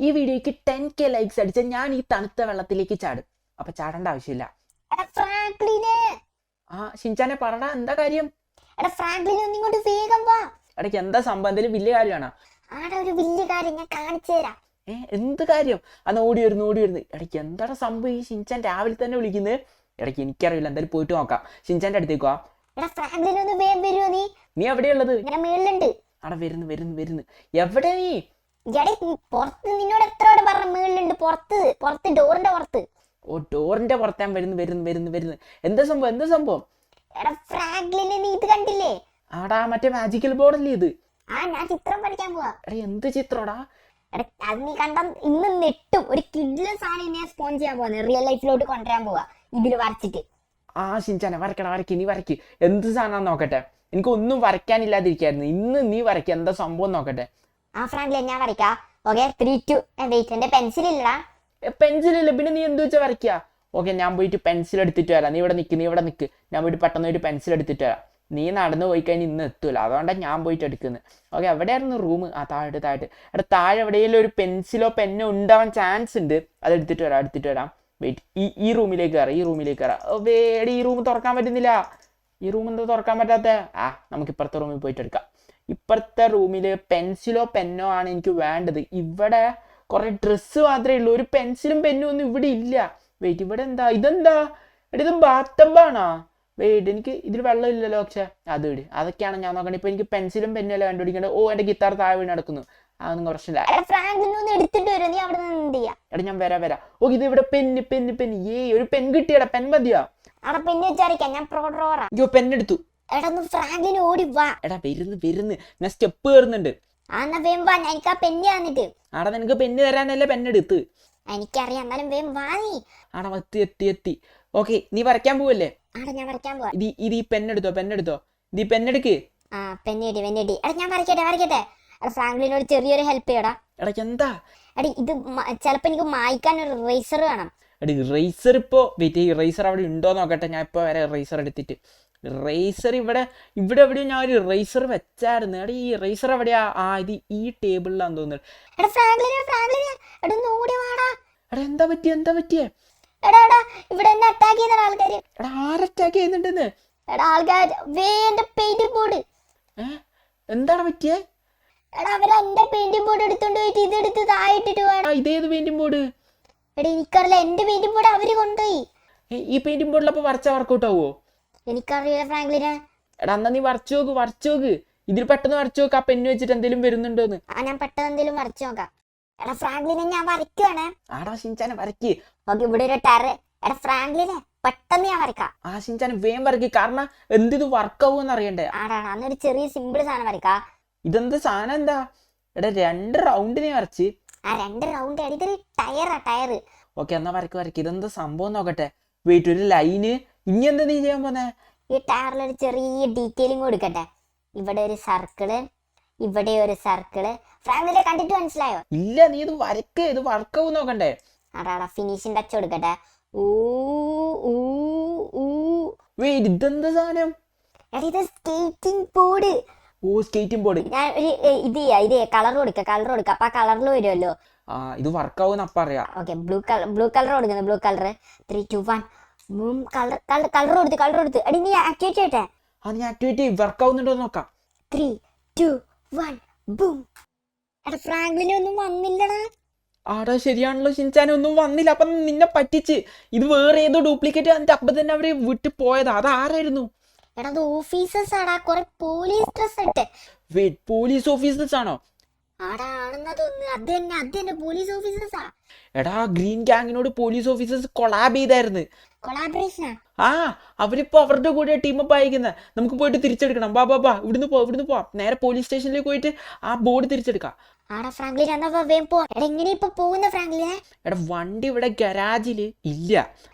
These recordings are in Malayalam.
ഈ വീഡിയോയ്ക്ക് 10K ലൈക്സ് അടിച്ച ഞാൻ ഈ തണുത്ത വെള്ളത്തിലേക്ക് ചാടും. അപ്പൊ ചാടേണ്ട ആവശ്യമില്ല. ഷിൻചാനെ പറടാ, എന്താ കാര്യം? ഇടയ്ക്ക് എന്താ സംഭവം? എന്തെങ്കിലും വലിയ കാര്യമാണോ? എന്ത് കാര്യം? അന്ന് ഓടി വരുന്നു. ഇടയ്ക്ക് എന്താണ് സംഭവം? ഈ ഷിൻചാൻ രാവിലെ തന്നെ വിളിക്കുന്നത്. ഇടയ്ക്ക് എനിക്കറിയില്ല, എന്തായാലും പോയിട്ട് നോക്കാം. ഷിൻചാന്റെ അടുത്തേക്ക് വാ. നീ എവിടെയുള്ളത്? അവിടെ വരുന്നു. എവിടെ നീ? ഓ, ഡോറിന്റെ പുറത്ത് ഞാൻ വരുന്നു. എന്താ സംഭവം? ആടാ, മറ്റേ മാജിക്കൽ ബോർഡല്ലേ ഇത്? ചിത്രം പഠിക്കാൻ പോവാ. എന്ത് ചിത്രോടാ? നീ കണ്ട ഇന്ന് നെട്ടും ഒരു കിഡിലെ സാധനം ഞാൻ സ്പോൺ ചെയ്യാൻ പോവാ, റിയൽ ലൈഫിലോട്ട് കൊണ്ടുവരാൻ പോവാ ഇതില് വരച്ചിട്ട്. ഷിൻചാനെ നീ വരയ്ക്ക്. എന്ത് സാധനം നോക്കട്ടെ. എനിക്ക് ഒന്നും വരയ്ക്കാനില്ലാതിരിക്കായിരുന്നു. ഇന്ന് നീ വരയ്ക്ക, എന്താ സംഭവം നോക്കട്ടെ. ഫ്രാങ്ക്ലിൻ ഞാൻ വരയ്ക്കാം. Okay, 3, 2 wait. എന്റെ പെൻസിൽ ഇല്ല. പെൻസിലില്ല, പിന്നെ നീ എന്ത് വെച്ചാ വരയ്ക്കുക? ഓക്കെ, ഞാൻ പോയിട്ട് പെൻസിൽ എടുത്തിട്ട് വരാം. നീ ഇവിടെ നിൽക്ക്. ഞാൻ പോയിട്ട് പെട്ടെന്ന് പോയിട്ട് പെൻസിൽ എടുത്തിട്ട് വരാം. നീ നടന്നു പോയി കഴിഞ്ഞാൽ ഇന്ന് എത്തൂല, അതുകൊണ്ടാണ് ഞാൻ പോയിട്ട് എടുക്കുന്നത്. ഓക്കെ, എവിടെയായിരുന്നു റൂം? താഴെ. എടാ, താഴെ എവിടെയെങ്കിലും ഒരു പെൻസിലോ പെന്നോ ഉണ്ടാവാൻ ചാൻസ് ഉണ്ട്. അത് എടുത്തിട്ട് വരാം. വെയിറ്റ്, ഈ റൂമിലേക്ക് കയറാം. വേടി, ഈ റൂം തുറക്കാൻ പറ്റുന്നില്ല. ഈ റൂം എന്താ തുറക്കാൻ പറ്റാത്ത? നമുക്ക് ഇപ്പുറത്തെ റൂമിൽ പോയിട്ട് എടുക്കാം. ഇപ്പുറത്തെ റൂമിൽ പെൻസിലോ പെന്നോ ആണ് എനിക്ക് വേണ്ടത്. ഇവിടെ കുറെ ഡ്രസ്സ് മാത്രമേ ഉള്ളൂ. ഒരു പെൻസിലും പെന്നും ഒന്നും ഇവിടെ ഇല്ല. വെയിറ്റ്, ഇവിടെ ഇതെന്താ? ഇത് ബാത്തബാണോ? വെയിറ്റ്, എനിക്ക് ഇതിൽ വെള്ളം ഇല്ലല്ലോ. പക്ഷെ അത് വിട്, അതൊക്കെയാണ് ഞാൻ നോക്കണേ. ഇപ്പൊ എനിക്ക് പെൻസിലും പെന്നും അല്ല കണ്ടുപിടിക്കേണ്ടത്. എന്റെ ഗിത്താർ താഴെ വീണ് നടക്കുന്നു. അതൊന്നും പ്രശ്നമില്ല. എടാ, ഞാൻ വരാം. ഓ, ഇത് ഇവിടെ പെന്ന്. ഒരു പെൻ കിട്ടിയടാ. പെൻ മതിയാ? അയ്യോ, പെന്നെടുത്തു. എടാ, വരുന്നു. ഞാൻ സ്റ്റെപ്പ് കയറുന്നുണ്ട്. ആടാ, നിനക്ക് പെന്ന് തരാനല്ലേ പെണ്ണെടുത്ത്? എനിക്കറിയാം, എന്നാലും വേഗം വാ നീ. ആടാ, എത്തി. ഓക്കെ, നീ വരയ്ക്കാൻ പോവല്ലേ? ഞാൻ വരയ്ക്കാൻ പോവാ. ഇത് ഈ പെണ്ണെടുത്തോ. ഇത് ഈ പെണ്ണെടുക്ക്. പെണ്ണെടി. എടാ, ഞാൻ വരയ്ക്കട്ടെ. എടാ, ഫ്രാങ്ക്ലിനോട് ചെറിയൊരു ഹെൽപ്പ് ചെയ്യടാ. എടാ, എന്താ? എടി, ഇത് ചിലപ്പോ എനിക്ക് മായ്ക്കാൻ ഒരു റേസർ വേണം. എടി, റേസർ ഇപ്പോ വെയിറ്റ്, റേസർ അവിടെ ഉണ്ടോ നോക്കട്ടെ. ഞാൻ ഇപ്പൊ വരെ റേസർ എടുത്തിട്ട്. റേസർ ഇവിടെ എവിടെയോ ഞാൻ ഒരു റേസർ വെച്ചായിരുന്നു. എടാ, ഈ റേസർ എവിടെയാ? ഇത് ഈ ടേബിളിലാന്ന് തോന്നുന്നു. എടാ, ഫ്രാങ്ക്ലിനെ എടാ, ഓടി വാടാ. എടാ, എന്താ പറ്റിയേ? എടാ, ഇവിടെ എന്നെ അറ്റാക്ക് ചെയ്യുന്ന ആൾക്കാര്. എടാ, ആരറ്റാക്ക് ചെയ്യുന്നുണ്ടെന്ന്? എടാ, ആൾക്കാർ എന്റെ പെയിന്റിംഗ് ബോർഡ്. എന്താണ് പറ്റിയേ? എടാ, അവരെന്റെ പെയിന്റിംഗ് ബോർഡ് എടുത്തോണ്ട് പോയിട്ട് ഇതെടുത്ത് താഴെട്ടിട്ട് വേണം. ഇതേത് പെയിന്റിംഗ് ബോർഡ്? എടാ, എനിക്കറിയില്ല, എന്റെ പെയിന്റിംഗ് ബോർഡ് അവര് കൊണ്ടുപോയി. ഈ പെയിന്റിംഗ് ബോർഡിൽ അപ്പൊ വരച്ച വർക്കൗട്ട് ആവുമോ? എനിക്കറിയില്ല ഫ്രാങ്ക്ലിനെ. എടാ, എന്നാ നീ വരച്ചു നോക്ക്. ഇതിൽ പെട്ടെന്ന് വരച്ചു നോക്ക്. ആ പെണ്ണ് വെച്ചിട്ട് എന്തെങ്കിലും വരുന്നുണ്ടോന്ന്. ഞാൻ പെട്ടെന്ന് എന്തെങ്കിലും വരച്ചു നോക്കാം. എടാ, ഫ്രാങ്ക്ലിനെ ഞാൻ വരയ്ക്കുവാണ്. ആടാ, ഷിൻചാനെ വരയ്ക്ക്. ഓക്കെ, ഇവിടെ ഒരു ടയർ. എടാ, ഫ്രാങ്ക്ലിനെ പെട്ടെന്ന് ഞാൻ വരയ്ക്കാം. ഷിൻചാനെ വേഗം വരയ്ക്ക്, കാരണം എന്ത് വർക്ക് ആവുമെന്ന് അറിയണ്ടേ. അന്നൊരു ചെറിയ സിമ്പിൾ സാധനം വരയ്ക്കാം. ഇതെന്ത് സാധനം? എന്താ? എടാ, 2 റൗണ്ട് നീ വരച്ച്. 2 റൗണ്ട് ഇതൊരു ടയർ. ഓക്കെ, എന്നാ വരയ്ക്ക്. ഇതെന്താ സംഭവം നോക്കട്ടെ. വെയിറ്റ്, ഒരു ലൈന്. ഇനി എന്താ നീ ചെയ്യാൻ പോന്നെ? ഈ ടയറിൽ ഒരു ചെറിയ ഡീറ്റെയിലിംഗ് കൊടുക്കട്ടെ. ഇവിടെ ഒരു സർക്കിള്, ഇവിടെ ഒരു സർക്കിള്. ഫ്രാങ്ക്ലിനെ കണ്ടിട്ട് മനസ്സിലായോ? ഇല്ല, നീ ഇത് വരയ്ക്ക്. ഇത് വർക്ക് ആവും നോക്കണ്ടേ. ഫിനിഷിംഗ് ടച്ച് കൊടുക്കട്ടെ. വെയിറ്റ്, ഇതെന്താ സാധനം? ഇത് സ്കേറ്റിംഗ് ബോർഡ്. Skating board. ഞാൻ ഒരു ഇത് കളർ കൊടുക്കാം. അപ്പൊ ആ കളറിൽ വരുമല്ലോ. ഇത് വർക്ക് ആവും അപ്പ അറിയാം. ഓക്കെ, ബ്ലൂ കളർ കൊടുക്കുന്നത്. Blue colour. 3, 2, 1 കളർ കൊടുത്ത്. അടി, നീ ആക്ടിവേറ്റ് ചെയ്യട്ടെ. നീ ആക്ടിവേറ്റ് വർക്ക് ആവുന്നുണ്ടോ നോക്കാം. 3, 2, 1 ബൂം. എടാ, ഫ്രാങ്ക്ലിനെ ഒന്നും വന്നില്ലടാ. ആടാ, ശരിയാണല്ലോ, ഷിൻചാനെ ഒന്നും വന്നില്ല. അപ്പൊ നിന്നെ പറ്റിച്ച്. ഇത് വേറെ ഏതോ ഡ്യൂപ്ലിക്കേറ്റ് എന്നിട്ട് അപ്പൊ തന്നെ അവര് വിട്ടു പോയതാ. അതാരായിരുന്നു? എടാ, അത് ഓഫീസേഴ്സ് ആടാ. കുറെ പോലീസ് ഡ്രസ് ഇട്ട്. വെയിറ്റ്, പോലീസ് ഓഫീസേഴ്സ് ആണോ? ആടാ, ആണെന്നാ തോന്നുന്നു. അത് തന്നെ പോലീസ് ഓഫീസേഴ്സാ. എടാ, ഗ്രീൻ ഗാങ്ങിനോട് പോലീസ് ഓഫീസേഴ്സ് കൊളാബ് ചെയ്തായിരുന്നു. കൊളാബറേഷനാ? അവരിപ്പോ അവരുടെ കൂടെ ടീമപ്പ് അയക്കുന്നത്. നമുക്ക് പോയിട്ട് തിരിച്ചെടുക്കണം. ബാ, ഇവിടുന്ന് പോവാം. നേരെ പോലീസ് സ്റ്റേഷനിലേക്ക് പോയിട്ട് ആ ബോർഡ് തിരിച്ചെടുക്കാം. ആടാ, ഫ്രാങ്ക്ലിൻ എന്നാ വേഗം പോ. എടാ, എങ്ങനെ ഇപ്പൊ പോകുന്ന ഫ്രാങ്ക്ലിനെ? എടാ, വണ്ടി ഇവിടെ ഗരാജില് ഇല്ല.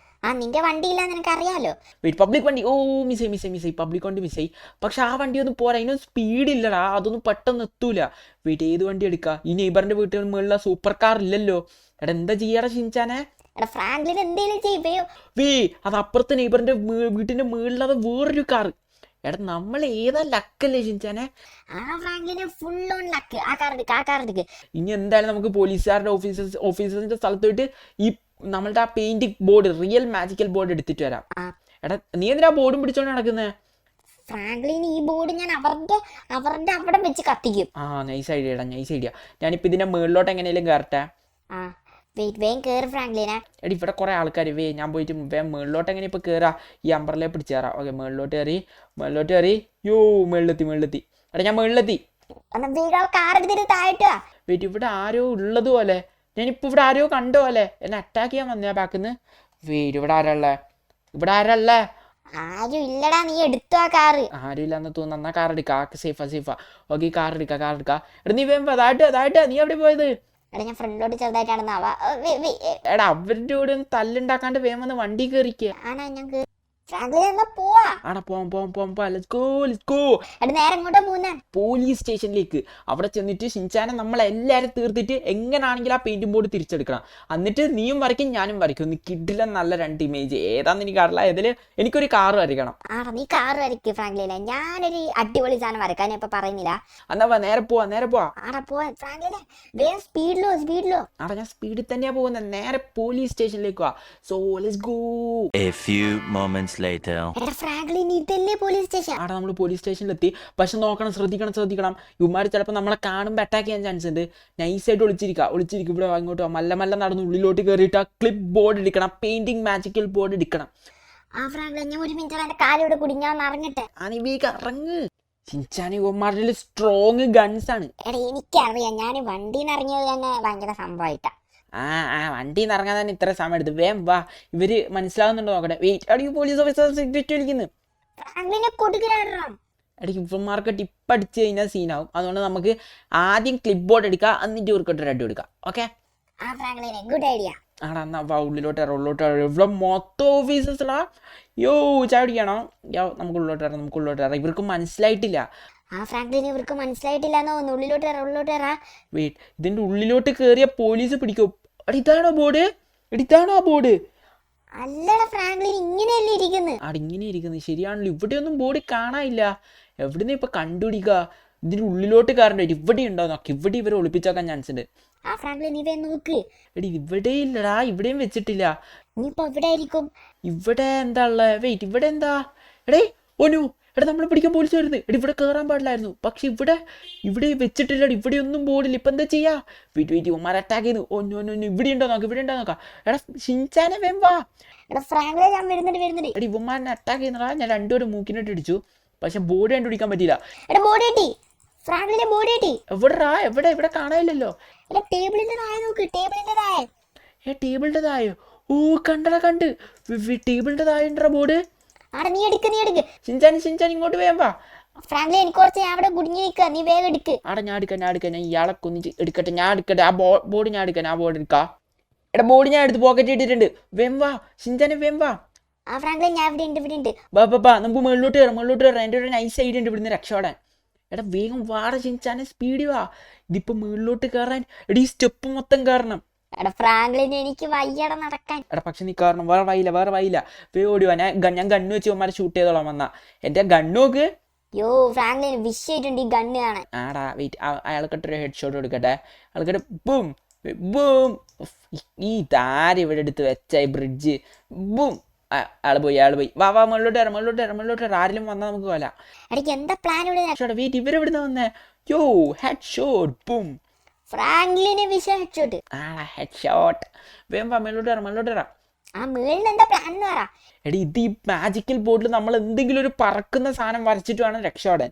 നിന്റെ വണ്ടി ഇല്ലാന്ന് നിനക്ക് അറിയാലോ. പബ്ലിക് വണ്ടി. മിസ്സായി. പബ്ലിക് വണ്ടി മിസ്സായി. പക്ഷെ ആ വണ്ടി ഒന്നും പോരാ. അതിനൊന്നും സ്പീഡ് ഇല്ലടാ. അതൊന്നും പെട്ടെന്ന് എത്തൂല. ഏത് വണ്ടി എടുക്കാം? ഈ നെയ്ബറിന്റെ വീട്ടിൽ മുകളിലുള്ള സൂപ്പർ കാർ ഇല്ലല്ലോ. എടാ, എന്താ ചെയ്യാടാ ഷിൻചാനെ? എടാ, ഫ്രാങ്ക്ലിൻ എന്തേലും ചെയ്യോ? അത് അപ്പുറത്തെ നെയ്ബറിന്റെ വീട്ടിന്റെ മുകളിലത് വേറൊരു കാർ. എടാ നമ്മൾ ഏതാ ലക്കല്ലേ ഷിൻചാനെ. ആ ഫ്രാങ്ക്ലിന് ഫുൾ ഓൺ ലക്ക്. ആ കാർ എടുക്ക്. ഇനി എന്തായാലും നമുക്ക് പോലീസുകാരുടെ ഓഫീസേഴ്സിന്റെ സ്ഥലത്ത് പോയിട്ട് ഈ നമ്മളുടെ ആ painting board, real magical board എടുത്തിട്ട് വരാം. എടാ നീ എന്തിനാ ബോർഡും പിടിച്ചോണ്ട് നടക്കുന്നേ? ഫ്രാങ്ക്ലിന് ഈ ബോർഡ് ഞാൻ അവരുടെ അവിടെ വെച്ച് കത്തിക്കും. നൈസ് ഐഡിയ എടാ, നൈസ് ഐഡിയ. ഞാനിപ്പോൾ ഇതിന്റെ മുകളിലോട്ട് എങ്ങനെയും കയറട്ടെ. വേഗം കേറ് ഫ്രാങ്ക്ലിനെ. എടി ഇവിടെ കുറെ ആൾക്കാർ, ഞാൻ പോയിട്ട് വേഗം മുകളിലോട്ട് എങ്ങനെ ഇപ്പൊ കയറാ? ഈ അമ്പർലേ പിടിച്ച് കയറാം. ഓക്കെ, മുകളിലോട്ട് കയറി. യോ, മുകളിലെത്തി. എടാ ഞാൻ മുകളിലെത്തി. വെയിറ്റ്, ഇവിടെ ആരോ ഉള്ളത് പോലെ. ഞാനിപ്പോ ഇവിടെ ആരോ കണ്ട പോലെ. എന്നെ അറ്റാക്ക് ചെയ്യാൻ വന്നേ ബാക്കിന്ന്. വെയിറ്റ്, ഇവിടെ ആരല്ലേ? ആരും ഇല്ലടാ, നീ എടുത്തു ആ കാറ്. ആരും ഇല്ലാന്ന് തോന്നുന്നു. എന്നാ കാർ എടുക്കാം. സേഫാ. ഓക്കെ, കാർ എടുക്കാം. എടാ നീ വേഗം അതായിട്ട് നീ എവിടെ പോയത്? എടാ ഞാൻ ഫ്രണ്ടിലോട്ട് ചെറുതായിട്ടാണെന്ന് എടാ അവരുടെ കൂടെ ഒന്ന് തല്ലുണ്ടാക്കാണ്ട് വേഗം വന്ന് വണ്ടി കയറിക്കുക. ആണാ ഞാൻ ഫ്രാങ്ക്ലിൻ പോവാ. ആടാ പോവാം. Let's go. എടാ നേരെ എങ്ങോട്ടാ പോകുന്നേ? പോലീസ് സ്റ്റേഷനിലേക്ക്. അവിടെ ചെന്നിട്ട് ഷിൻചാനെ നമ്മളെല്ലാരും തീർത്തിട്ട് എങ്ങനാണെങ്കിലും ആ പെയിന്റിംഗ് ബോർഡ് തിരിച്ചെടുക്കണം. എന്നിട്ട് നീയും വരയ്ക്കും ഞാനും വരയ്ക്കും. നീ കിഡിലെ നല്ല 2 ഇമേജ് ഏതാന്ന് എനിക്ക് അറിയില്ല. ഇതില് എനിക്കൊരു കാറ് വരയ്ക്കണം. ആടാ നീ കാറ് വരയ്ക്ക് ഫ്രാങ്ക്ലിനെ. ഞാനൊരു അടിപൊളി സാധനം വരക്കാൻ ഞാൻ ഇപ്പൊ പറയുന്നില്ല. എന്നാ നേരെ പോവാ. ആടാ പോവാ ഫ്രാങ്ക്ലിനെ. വേഗം സ്പീഡിലോ. ആടാ ഞാൻ സ്പീഡിൽ തന്നെയാ പോകുന്നത്. നേരെ പോലീസ് സ്റ്റേഷനിലേക്ക് വാ. So let's go. A few moments later. എടാ ഫ്രാങ്ക്ലിൻ ഇതല്ലേ പോലീസ് സ്റ്റേഷൻ? ആടാ നമ്മൾ പോലീസ് സ്റ്റേഷനിലെത്തി. പക്ഷെ ശ്രദ്ധിക്കണം. ഇവന്മാർ ചിലപ്പോൾ നമ്മളെ കാണുമ്പോൾ അറ്റാക്ക് ചെയ്യാൻ ചാൻസ് ഉണ്ട്. നൈസായിട്ട് ഒളിച്ചിരിക്കുക. ഇവിടെ അങ്ങോട്ട് മെല്ലെ നടന്ന് ഉള്ളിലോട്ട് കയറിയിട്ട് ആ ക്ലിപ്പ് ബോർഡ് എടുക്കണം. പെയിന്റിംഗ് മാജിക്കൽ ബോർഡ് എടുക്കണം. ഫ്രാങ്ക്ലിൻ ഞാൻ ഒരു മിനിറ്റ് എന്റെ കാലിവിടെ കുടുങ്ങാൻ ഇറങ്ങട്ടെ. ഇറങ്ങ്. ഷിൻചാനെ ഇവന്മാരുടെ സ്ട്രോങ് ഗൺസ് ആണ്. എടാ എനിക്കറിയാം, ഞാൻ വണ്ടിയിൽ നിന്ന് ഇറങ്ങിയത് തന്നെ ഭയങ്കര സംഭവമായിട്ടാ. വണ്ടിയിൽ നിന്ന് ഇറങ്ങാൻ തന്നെ ഇത്ര സമയം എടുത്ത്. വേഗം വാ. ഇവര് മനസ്സിലാവുന്നുണ്ടോ നോക്കട്ടെ. വെയിറ്റ്, അടി പോലീസ് ഓഫീസർ സിഗരറ്റ് വലിക്കുന്നു. എടീ ഇവന്മാർക്ക് ടിപ്പ് അടിച്ച് കഴിഞ്ഞാൽ സീനാവും. അതുകൊണ്ട് നമുക്ക് ആദ്യം ക്ലിപ്പ് ബോർഡ് എടുക്കാം, എന്നിട്ട് ഇവർക്കൊട്ട് അടി കൊടുക്കാം. Okay good idea. ആടാ എന്നാ വാ, ഉള്ളിലോട്ട് ഇവിടെ മൊത്തം ഓഫീസേഴ്സാ. ചായ കുടിക്കണോ? നമുക്ക് ഉള്ളിലോട്ട് ഇറങ്ങാം. ഇവർക്ക് മനസ്സിലായിട്ടില്ല. ഇവർക്ക് മനസ്സിലായിട്ടില്ലെന്നോ. ഉള്ളിലോട്ട് വെയിറ്റ്, ഇതിന്റെ ഉള്ളിലോട്ട് കയറിയ പോലീസ് പിടിക്കും. ഇതാണോ ആ ബോർഡ്? അല്ലടാ ഫ്രാങ്ക്ലിൻ, ഇങ്ങനെയല്ലേ ഇരിക്കുന്നത്? ഇങ്ങനെ ഇരിക്കുന്നത് ശരിയാണല്ലോ. ഇവിടെ ഒന്നും ബോർഡ് കാണാനില്ല. എവിടുന്ന് ഇപ്പൊ കണ്ടുപിടിക്കുക? ഇതിന്റെ ഉള്ളിലോട്ട് കയറേണ്ടി വരും. ഇവിടെ ഉണ്ടോ നോക്കി. ഇവിടെ ഇവരെ ഒളിപ്പിച്ചാക്കാൻ ചാൻസ് ഉണ്ട്. നോക്ക്. എടി ഇവിടെ ഇല്ലടാ, ഇവിടെയും വെച്ചിട്ടില്ല. ഇവിടെ എന്താ ഉള്ളത്? വെയിറ്റ്, ഇവിടെ എന്താ? എടാ നമ്മളെ പിടിക്കാൻ പോലീസ് വരുന്നത്. ഇവിടെ കയറാൻ പാടില്ലായിരുന്നു. പക്ഷെ ഇവിടെ വെച്ചിട്ടില്ല. ഇവിടെ ഒന്നും ബോർഡില്ല. ഇപ്പൊ എന്താ ചെയ്യാ? വെയിറ്റ് ഉമ്മാരെ അറ്റാക്ക് ചെയ്തു. ഇവിടെ ഉണ്ടോ നോക്കാം. എടാ ഷിൻചാനെ വേം വാ. വരുന്നുണ്ട്. ഇവന്മാരെ അറ്റാക്ക് ചെയ്യുന്നതാ. ഞാൻ രണ്ടുപേരും മൂക്കിനിട്ട് ഇടിച്ചു. പക്ഷെ ബോർഡ് കണ്ടുപിടിക്കാൻ പറ്റിയില്ല. എവിടെ കാണാനില്ലല്ലോ. ടേബിളിന്റെ താഴെ. കണ്ട് ടേബിളിന്റെ താഴെ ഉണ്ടോ ബോർഡ്? ഷിൻചാൻ ഇങ്ങോട്ട് വേഗം വാ. ഫ്രാങ്ക്ലിൻ എനിക്ക് കുറച്ച് അവിടെ കുടുങ്ങി നിൽക്കുക. നീ വേഗം എടുക്ക്. ഞാൻ എടുക്കാം. ഞാൻ ഇയാളെ കൊന്നിച്ച് എടുക്കട്ടെ. ഞാൻ എടുക്കട്ടെ. ആ ബോർഡ് ഞാൻ എടുക്കാം. ആ ബോർഡ് എടുക്കാം. ബോർഡ് ഞാൻ എടുത്ത് പോക്കറ്റ് ഇട്ടിട്ടുണ്ട്. വേം വാ ഷിൻചാനെ, വേം വാ. ഫ്രാങ്ക്ലിൻ ഞാൻ ഇവിടെ ഉണ്ട്. ബാ നമുക്ക് മുകളിലോട്ട് കയറാം. എൻ്റെ ഒരു നൈസ് ഐഡിയ ഉണ്ട് ഇവിടുന്ന് രക്ഷപ്പെടാൻ. വേഗം വാട ഷിൻചാനെ, സ്പീഡ് വാ. ഇതിപ്പോ മുകളിലോട്ട് കയറാൻ ഈ സ്റ്റെപ്പ് മൊത്തം കയറണം. ഫ്രാങ്ക്ലിൻ എനിക്ക് വയ്യട നടക്കാൻ. പക്ഷെ നീ കാരണം വേറെ വൈയില്ല. ഓടി വാ. ഞാൻ ഗണ്ണ് വെച്ച് അവന്മാരെ ഷൂട്ട് ചെയ്തോളാം വന്നാ. എന്റെ ഗണ്ണോക്ക്. ഫ്രാങ്ക്ലിൻ വിഷയായിട്ടുണ്ട് ഈ ഗണ്ണ് കാണാൻ. വെയിറ്റ്, അയാൾക്കിട്ടൊരു ഹെഡ് ഷോട്ട് കൊടുക്കട്ടെ. ആൾക്കിട്ട് ബൂം. ഈ താര ഇവിടെ എടുത്ത് വെച്ച ഈ ബ്രിഡ്ജ്. ബൂം. ആള് പോയി. വാ മുകളിലോട്ട് ആരെങ്കിലും വന്നാൽ നമുക്ക് പോലെ. എന്താ പ്ലാൻ? വെയിറ്റ്, ഇവരെവിടുന്ന വന്നേ? Head shot. ബൂം. ഫ്രാങ്ക്ലിനെ ഹെഡ് ഷോട്ട്. വേഗം വാ, മുകളിലോട്ട് ഇറാം. ഇത് ഈ മാജിക്കൽ ബോർഡിൽ നമ്മൾ എന്തെങ്കിലും ഒരു പറക്കുന്ന സാധനം വരച്ചിട്ട് വേണം രക്ഷപ്പെടാൻ.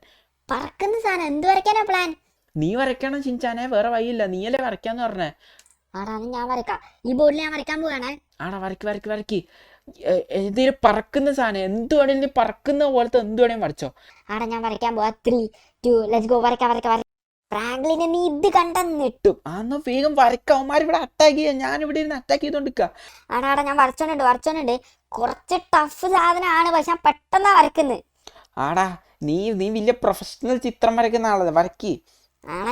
പറക്കുന്ന സാധനം എന്ത് വരയ്ക്കാനാ പ്ലാൻ? നീ വരയ്ക്കണം ഷിൻചാനെ, വേറെ വഴിയില്ല. നീയല്ലേ വരയ്ക്കാന്ന് പറഞ്ഞേ. ഞാൻ വരയ്ക്കാം. ഈ ബോർഡിൽ ഞാൻ വരയ്ക്കാൻ പോവാണ്. വരയ്ക്ക്. എന്തെങ്കിലും പറക്കുന്ന സാധനം എന്ത് വേണേലും, നീ പറക്കുന്ന പോലത്തെ എന്ത് വേണേലും വരച്ചോ. ഞാൻ വരയ്ക്കാൻ പോവാ. 3, 2 ലെറ്റ്സ് ഗോ. വരയ്ക്കാം. ഫ്രാങ്ക്ലിനെ നീ ഇത് കണ്ടെന്നിട്ടും അന്ന് വേഗം വരയ്ക്കാം. അവന്മാർ ഇവിടെ അറ്റാക്ക് ചെയ്യാം. ഞാൻ ഇവിടെ ഇരുന്ന് അറ്റാക്ക് ചെയ്തോണ്ടിരിക്കുക. ഞാൻ വരച്ചോണ്ട് കുറച്ച് ടഫ് സാധനമാണ്. പക്ഷെ പെട്ടെന്നാ വരക്കുന്നത്. നീ വലിയ പ്രൊഫഷണൽ ചിത്രം വരയ്ക്കുന്ന ആളല്ലേ. വരയ്ക്ക്.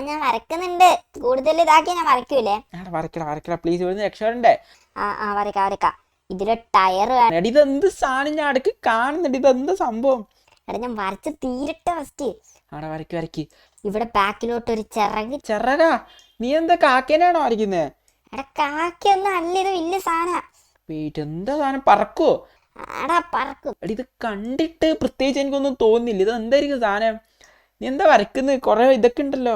ഞാൻ വരക്കുന്നുണ്ട്. കൂടുതൽ ഇതാക്കി ഞാൻ വരയ്ക്കൂലേ. വരയ്ക്കടാ പ്ലീസ്. ഇവിടുന്ന് രക്ഷപ്പെടണ്ടേ. വരയ്ക്കാം. ഇതിലെ ടയർ ഇതെന്ത് സാധനം? ഞാൻ അടുക്ക് കാണുന്നുണ്ട്. ഇതെന്ത് സംഭവം? എടാ ഞാൻ വരച്ച് തീരട്ടെ ഫസ്റ്റ്. ആടാ വരയ്ക്ക്. ഇവിടെ ബാക്കിലോട്ട് ഒരു ചിറക്. ചെറകാ, നീ എന്താ കാക്കേനാണോ വരയ്ക്കുന്നത്? എടാ കാക്കൊന്നും അല്ല, ഇത് വലിയ സാധന. വെയിറ്റ്, എന്താ സാധനം, പറക്കുവോ? എടാ പറക്കും. എടി ഇത് കണ്ടിട്ട് പ്രത്യേകിച്ച് എനിക്കൊന്നും തോന്നുന്നില്ല. ഇത് എന്തായിരിക്കും സാധനം? നീ എന്താ വരയ്ക്കുന്നത്? കുറെ ഇതൊക്കെ ഉണ്ടല്ലോ.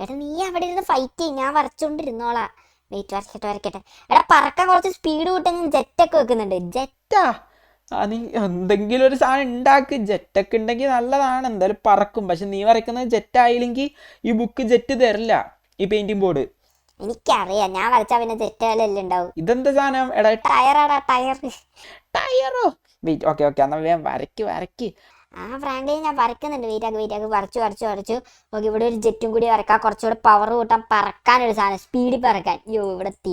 എടാ നീ അവിടെ ഇരുന്ന് ഫൈറ്റ് ചെയ്യും, ഞാൻ വരച്ചോണ്ടിരുന്നോളാ. വെയിറ്റ്, വരക്കട്ടെ. എടാ പറക്കാൻ കുറച്ച് സ്പീഡ് കൂട്ടാൻ ഞാൻ ജെറ്റൊക്കെ വെക്കുന്നുണ്ട്. ജെറ്റാ? നീ എന്തെങ്കിലും ഒരു സാധനം ഉണ്ടാക്ക്. ജെറ്റൊക്കെ ഉണ്ടെങ്കിൽ നല്ലതാണ്, എന്തായാലും പറക്കും. പക്ഷെ നീ വരയ്ക്കുന്നത് ജെറ്റ് ആയില്ലെങ്കിൽ ഈ ബുക്ക് ജെറ്റ് തരില്ല, ഈ പെയിന്റിംഗ് ബോർഡ്. എനിക്കറിയാം, ഞാൻ വരച്ചാ പിന്നെ ജെറ്റുകളെല്ലാം ഉണ്ടാവും. ഇതെന്താ സാധനം? എടാ ടയറാടാ ടയർ. ടയറോ? വെയിറ്റ്, ഓക്കെ എന്നാ വേഗം വരയ്ക്ക്. ഫ്രാങ്ക്ലിൻ ഞാൻ വരയ്ക്കുന്നുണ്ട്. വെയിറ്റ് വരച്ചു. ഓക്കെ, ഇവിടെ ഒരു ജെറ്റും കൂടി വരക്കാം, കുറച്ചുകൂടെ പവർ കൂട്ടാൻ, പറക്കാനൊരു സാധനം, സ്പീഡിൽ പറക്കാൻ. ഇവിടെ തീ.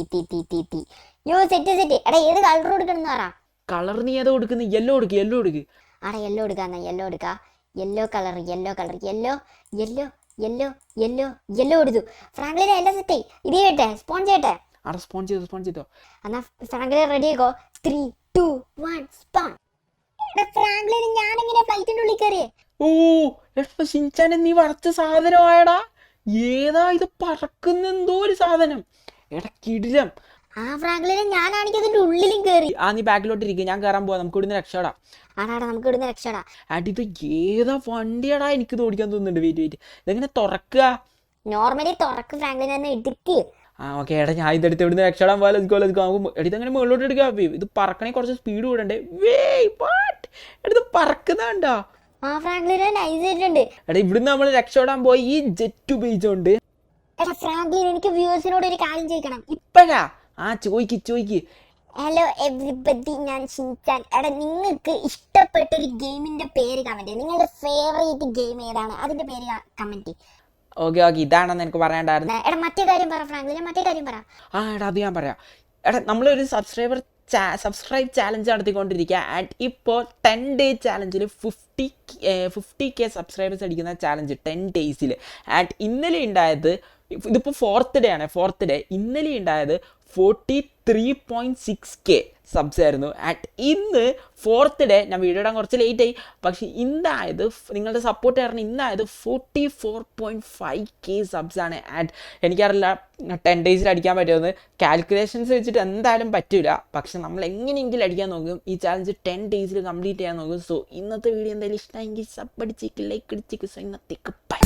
സെറ്റ്. എടാ ഏത് കളർ കൊടുക്കണം എന്ന് പറ. കളർ നീ ഏതാ കൊടുക്കുന്നത്? യെല്ലോ കൊടുക്ക്. ആടാ യെല്ലോ എടുക്കാം. Yellow colour. യെല്ലോ കൊടുത്തു. ഫ്രാങ്ക്ലിനെ എല്ലാം സെറ്റ്. ഇത് ചെയ്യട്ടെ, സ്പോൺ ചെയ്യട്ടെ. ആടെ സ്പോൺ ചെയ്തോ. എന്നാ ഫ്രാങ്ക്ലിൻ റെഡി ആക്കോ. 3, 2, 1 സ്പോൺ. ഫ്രാങ്ക്ലിന് ഞാൻ എങ്ങനെ ഫ്ലൈറ്റിന്റെ ഉള്ളിൽ കയറിയേ? ഓ എടാ ഷിൻചാനെ, നീ വരച്ച സാധനമായടാ. ഏതാ ഇത്? പറക്കുന്ന എന്തോ ഒരു സാധനം. എടാ കിടിലം. ഫ്രാങ്ക്ലിനെ ഞാനാണെങ്കിൽ അതിന്റെ ഉള്ളിലും കയറി. നീ ബാക്കിലോട്ട് ഇരിക്കും, ഞാൻ കയറാൻ പോവാ. നമുക്ക് ഇവിടുന്ന് രക്ഷപ്പെടാം. നമുക്ക് ഇവിടുന്ന് രക്ഷപ്പെടാം. ഇത് ഏതാ വണ്ടിയാടാ? എനിക്ക് ഇത് ഓടിക്കാൻ തോന്നുന്നുണ്ട്. വെയിറ്റ്, ഇതെങ്ങനെ തുറക്കുക? നോർമലി തുറക്ക് ഫ്രാങ്ക്ലിൻ, തന്നെ എടുക്ക്. ഓക്കെ എടാ, ഞാൻ ഇതെടുത്ത് ഇവിടുന്ന് രക്ഷപ്പെടാൻ പോകാം. നമുക്ക് ഇതെങ്ങനെ മുകളിലോട്ട് എടുക്കുക? ഇത് പറക്കണേ കുറച്ച് സ്പീഡ് കൂടണ്ടേ? ഇത് പറക്കുന്നുണ്ടോ? ഫ്രാങ്ക്ലിനെ നൈസ് ആയിട്ടുണ്ട്. എടാ ഇവിടുന്ന് നമ്മൾ രക്ഷപ്പെടാൻ പോയി ഈ ജെറ്റ് ഉപയോഗിച്ചോണ്ട്. എടാ ഫ്രാങ്ക്ലിൻ, എനിക്ക് വ്യൂവേഴ്സിനോട് ഒരു കാര്യം ചോദിക്കണം. ഇപ്പഴാ? ചോദിക്ക്. ഹലോ എവ്രിബഡി, ഞാൻ ഷിൻചാൻ. എടാ നിങ്ങൾക്ക് ഇഷ്ടപ്പെട്ട ഒരു ഗെയിമിന്റെ പേര് കമന്റ് ചെയ്യും. നിങ്ങളുടെ ഫേവറേറ്റ് ഗെയിം ഏതാണ്, അതിന്റെ പേര് കമന്റ് ചെയ്യും. ഓക്കെ ഇതാണെന്ന് എനിക്ക് പറയാണ്ടായിരുന്നു. എടാ മറ്റേ കാര്യം പറ ഫ്രാങ്ക്ലിൻ, പറ. എടാ അത് ഞാൻ പറയാം. എടാ നമ്മളൊരു സബ്സ്ക്രൈബ് ചാലഞ്ച് നടത്തിക്കൊണ്ടിരിക്കുക. ആൻഡ് ഇപ്പോൾ 10 day ചാലഞ്ചിൽ 50K സബ്സ്ക്രൈബേഴ്സ് അടിക്കുന്ന ചാലഞ്ച് 10 days. ആൻഡ് ഇന്നലെ ഉണ്ടായത്, ഇതിപ്പോൾ 4th day ആണ്. ഇന്നലെ ഉണ്ടായത് 43.6K സബ്സ് ആയിരുന്നു. ആൻഡ് ഇന്ന് 4th day, ഞാൻ വീഡിയോ ഇടാൻ കുറച്ച് ലേറ്റ് ആയി, പക്ഷേ ഇന്നായത്, നിങ്ങളുടെ സപ്പോർട്ട് കാരണം ഇന്നായത് 44.5K സബ്സ് ആണ്. ആൻഡ് എനിക്കറിയില്ല 10 days അടിക്കാൻ പറ്റുമെന്ന്. കാൽക്കുലേഷൻസ് വെച്ചിട്ട് എന്തായാലും പറ്റില്ല, പക്ഷെ നമ്മൾ എങ്ങനെയെങ്കിലും അടിക്കാൻ നോക്കും. ഈ ചാലഞ്ച് 10 days കംപ്ലീറ്റ് ചെയ്യാൻ നോക്കും. സോ ഇന്നത്തെ വീഡിയോ എന്തായാലും ഇഷ്ടമെങ്കിൽ സബ് അടിച്ചേക്ക്, ലൈക്ക് അടിച്ചേക്ക്. സോ ഇന്നത്തേക്ക് ബൈ.